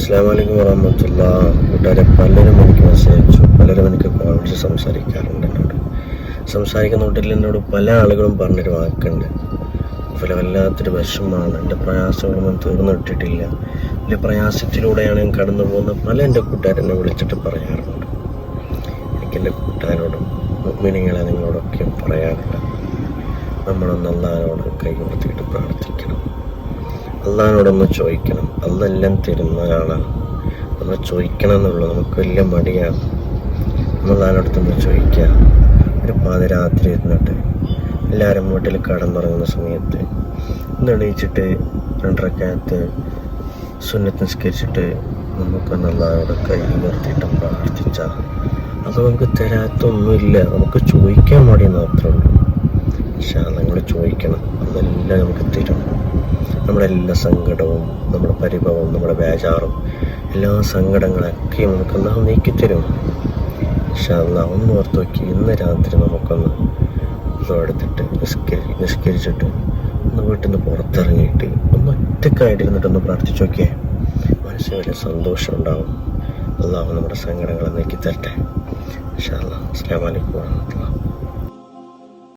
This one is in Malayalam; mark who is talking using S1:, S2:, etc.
S1: അസ്സലാമു അലൈക്കും വറഹ്മത്തുള്ളാഹി. കൂട്ടുകാരെ, പലരും എനിക്ക് മെസ്സേജ് അയച്ചു, പലരും എനിക്ക് കോൾ വിളിച്ച് സംസാരിക്കാറുണ്ട്. സംസാരിക്കുന്ന കൂട്ടത്തിൽ എന്നോട് പല ആളുകളും പറഞ്ഞൊരു വാക്കുണ്ട്, വല്ലാത്തൊരു വിഷമമാണ്, എൻ്റെ പ്രയാസങ്ങളൊന്നും തീർന്നു കിട്ടിയിട്ടില്ല, വലിയ പ്രയാസത്തിലൂടെയാണ് ഞാൻ കടന്നു പോകുന്നത്. പല എൻ്റെ കൂട്ടുകാരെന്നെ വിളിച്ചിട്ട് പറയാറുണ്ട്. എനിക്കെൻ്റെ കൂട്ടുകാരോടും മുഅ്മിനീങ്ങളെ നിങ്ങളോടൊക്കെ പറയാറില്ല, നമ്മളൊന്ന് അല്ലാഹുവോട് കൈ ഉയർത്തിയിട്ട് പ്രാർത്ഥിക്കണം, അള്ളാഹിനോടൊന്ന് ചോദിക്കണം. അള്ളെല്ലാം തരുന്ന ആളാണ്. നമ്മൾ ചോദിക്കണം എന്നുള്ളൂ, നമുക്ക് വലിയ മടിയാണ്. നമ്മൾ അള്ളാഹിനോടൊന്ന് ചോദിക്കുക. ഒരു പാതിരാത്രി ഇരുന്നിട്ട് എല്ലാവരും വീട്ടിൽ കടന്നുറങ്ങുന്ന സമയത്ത് എണീച്ചിട്ട് 2 റക്അത്ത് സുന്നത്ത് നിസ്കരിച്ചിട്ട് നമുക്കൊന്ന് അള്ളാഹിനോട് കൈ ഉയർത്തിയിട്ട് പ്രാർത്ഥിച്ചാൽ അത് നമുക്ക് തരാത്തൊന്നുമില്ല, നമുക്ക് ചോദിക്കാൻ മടി മാത്രമേ ഉള്ളൂ. പക്ഷേ നിങ്ങൾ ചോദിക്കണം, അതെല്ലാം നമുക്ക് തരും. നമ്മുടെ എല്ലാ സങ്കടവും, നമ്മുടെ പരിഭവവും, നമ്മുടെ ബേജാറും, എല്ലാ സങ്കടങ്ങളൊക്കെ നമുക്ക് അല്ലാഹു നീക്കിത്തരും. പക്ഷേ അല്ലാഹ് ഒന്ന് ഓർത്ത് നോക്കി, ഇന്ന് രാത്രി നമുക്കൊന്ന് എടുത്തിട്ട് നിസ്കരിച്ചിട്ട് ഒന്ന് വീട്ടിൽ നിന്ന് പുറത്തിറങ്ങിയിട്ട് ഒന്ന് ഒറ്റക്കായിട്ടിരുന്നിട്ടൊന്ന് പ്രാർത്ഥിച്ചു നോക്കിയേ, മനസ്സിന് വലിയ സന്തോഷം ഉണ്ടാവും. അല്ലാഹു നമ്മുടെ സങ്കടങ്ങളെ നീക്കി തരട്ടെ. ഇൻഷാ അല്ലാഹ്. അസ്സലാമു അലൈക്കും വറഹ്മത്തുള്ളാഹി.